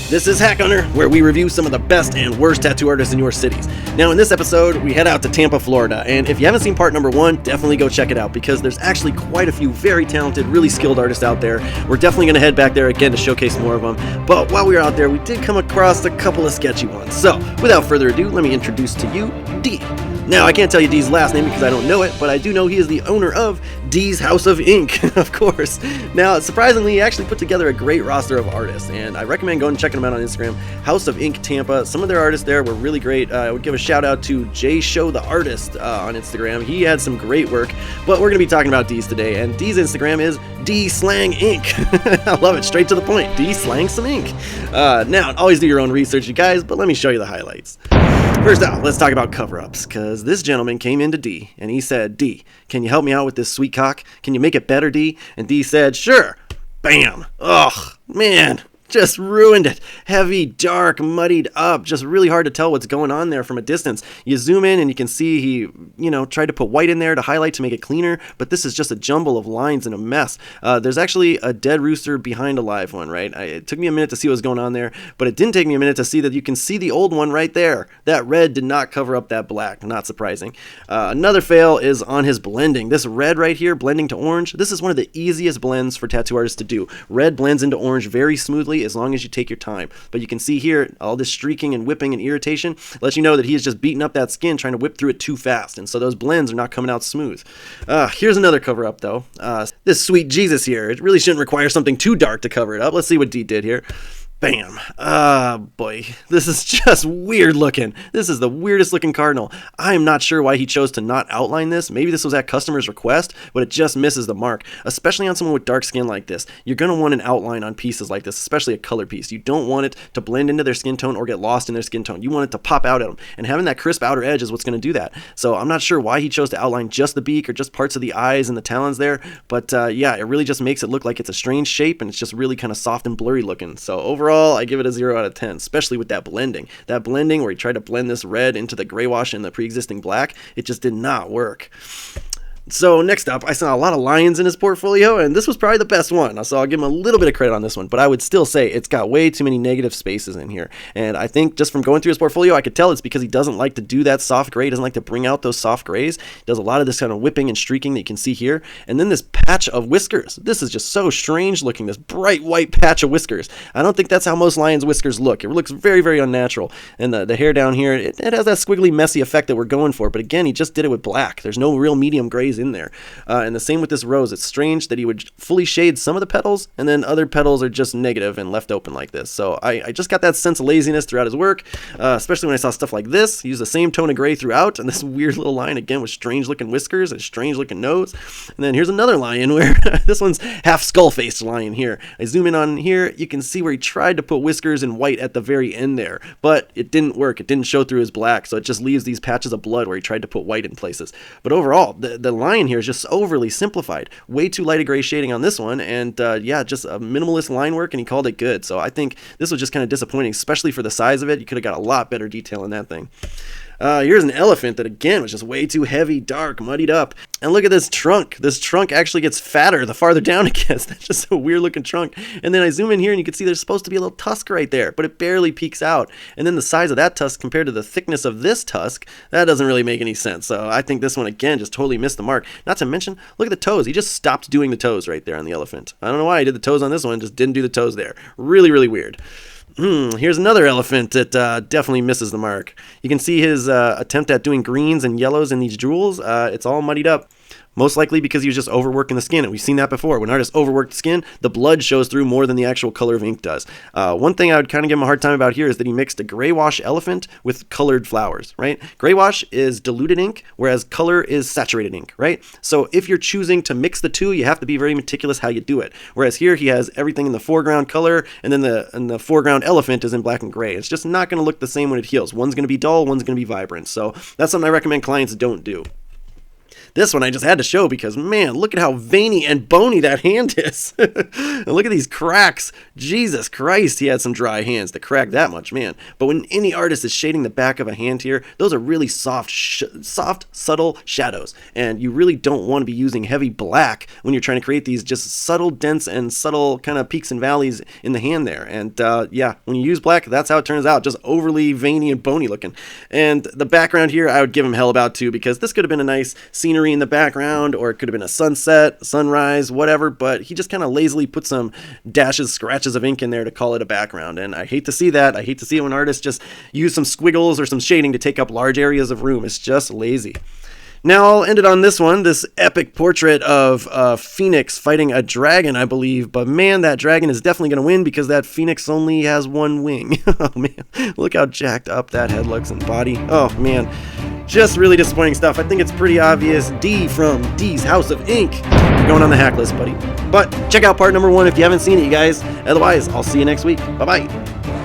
This is Hack Hunter, where we review some of the best and worst tattoo artists in your cities. Now, in this episode, we head out to Tampa, Florida, and if you haven't seen part number 1, definitely go check it out, because there's actually quite a few very talented, really skilled artists out there. We're definitely going to head back there again to showcase more of them, but while we were out there, we did come across a couple of sketchy ones. So, without further ado, let me introduce to you D. Now, I can't tell you D's last name because I don't know it, but I do know he is the owner of D's House of Ink, of course. Now, surprisingly, he actually put together a great roster of artists, and I recommend going and checking them out on Instagram. House of Ink Tampa. Some of their artists there were really great. I would give a shout out to Jay Show the Artist on Instagram. He had some great work, but we're going to be talking about D's today, and D's Instagram is D Slang Ink. I love it, straight to the point. D Slang some ink. Now, always do your own research, you guys, but let me show you the highlights. First out, let's talk about cover-ups, because this gentleman came into D, and he said, D, can you help me out with this sweet cock? Can you make it better, D? And D said, sure. Bam. Ugh, man. Just ruined it. Heavy, dark, muddied up. Just really hard to tell what's going on there from a distance. You zoom in and you can see he, tried to put white in there to highlight to make it cleaner, but this is just a jumble of lines and a mess. There's actually a dead rooster behind a live one, right? It took me a minute to see what was going on there, but it didn't take me a minute to see that you can see the old one right there. That red did not cover up that black. Not surprising. Another fail is on his blending. This red right here, blending to orange, this is one of the easiest blends for tattoo artists to do. Red blends into orange very smoothly, as long as you take your time. But you can see here, all this streaking and whipping and irritation lets you know that he is just beating up that skin, trying to whip through it too fast, and so those blends are not coming out smooth. Here's another cover-up, though. This sweet Jesus here, it really shouldn't require something too dark to cover it up. Let's see what D did here. Bam. Boy, this is just weird looking. This is the weirdest looking cardinal. I am not sure why he chose to not outline this. Maybe this was at customer's request, but it just misses the mark, especially on someone with dark skin like this. You're going to want an outline on pieces like this, especially a color piece. You don't want it to blend into their skin tone or get lost in their skin tone. You want it to pop out at them, and having that crisp outer edge is what's going to do that. So I'm not sure why he chose to outline just the beak or just parts of the eyes and the talons there, but yeah, it really just makes it look like it's a strange shape, and it's just really kind of soft and blurry looking. So overall, I give it a 0 out of 10, especially with that blending. That blending where he tried to blend this red into the gray wash and the pre-existing black, it just did not work. So next up, I saw a lot of lions in his portfolio, and this was probably the best one. So I'll give him a little bit of credit on this one, but I would still say it's got way too many negative spaces in here. And I think just from going through his portfolio, I could tell it's because he doesn't like to do that soft gray. He doesn't like to bring out those soft grays. He does a lot of this kind of whipping and streaking that you can see here. And then this patch of whiskers. This is just so strange looking, this bright white patch of whiskers. I don't think that's how most lions' whiskers look. It looks very, very unnatural. And the hair down here, it has that squiggly, messy effect that we're going for. But again, he just did it with black. There's no real medium grays in there. And the same with this rose. It's strange that he would fully shade some of the petals, and then other petals are just negative and left open like this. So I just got that sense of laziness throughout his work, especially when I saw stuff like this. He used the same tone of gray throughout, and this weird little line again with strange looking whiskers and strange looking nose. And then here's another lion where this one's half skull-faced lion here. I zoom in on here, you can see where he tried to put whiskers in white at the very end there, but it didn't work. It didn't show through his black, so it just leaves these patches of blood where he tried to put white in places. But overall, the lion here is just overly simplified. Way too light a gray shading on this one, and yeah, just a minimalist line work, and he called it good. So I think this was just kind of disappointing, especially for the size of it. You could have got a lot better detail in that thing. Here's an elephant that again was just way too heavy, dark, muddied up. And look at this trunk. This trunk actually gets fatter the farther down it gets. That's just a weird looking trunk. And then I zoom in here and you can see there's supposed to be a little tusk right there, but it barely peeks out. And then the size of that tusk compared to the thickness of this tusk, that doesn't really make any sense. So I think this one again just totally missed the mark. Not to mention, look at the toes. He just stopped doing the toes right there on the elephant. I don't know why he did the toes on this one, just didn't do the toes there. Really, really weird. Here's another elephant that definitely misses the mark. You can see his attempt at doing greens and yellows in these jewels. It's all muddied up. Most likely because he was just overworking the skin, and we've seen that before. When artists overwork the skin, the blood shows through more than the actual color of ink does. One thing I would kind of give him a hard time about here is that he mixed a gray wash elephant with colored flowers, right? Gray wash is diluted ink, whereas color is saturated ink, right? So if you're choosing to mix the two, you have to be very meticulous how you do it. Whereas here he has everything in the foreground color, and then the foreground elephant is in black and gray. It's just not going to look the same when it heals. One's going to be dull, one's going to be vibrant. So that's something I recommend clients don't do. This one I just had to show because, man, look at how veiny and bony that hand is. And look at these cracks. Jesus Christ, he had some dry hands to crack that much, man. But when any artist is shading the back of a hand here, those are really soft, subtle shadows. And you really don't want to be using heavy black when you're trying to create these just subtle dents and subtle kind of peaks and valleys in the hand there. And yeah, when you use black, that's how it turns out, just overly veiny and bony looking. And the background here, I would give him hell about too, because this could have been a nice scenery in the background, or it could have been a sunset, sunrise, whatever, but he just kind of lazily put some dashes, scratches of ink in there to call it a background. And I hate to see that. I hate to see it when artists just use some squiggles or some shading to take up large areas of room. It's just lazy. Now I'll end it on this one, this epic portrait of a phoenix fighting a dragon, I believe. But man, that dragon is definitely going to win because that phoenix only has one wing. Oh man, look how jacked up that head looks and body. Oh man, just really disappointing stuff. I think it's pretty obvious. D from D's House of Ink. You're going on the hack list, buddy. But check out part number 1 if you haven't seen it, you guys. Otherwise, I'll see you next week. Bye-bye.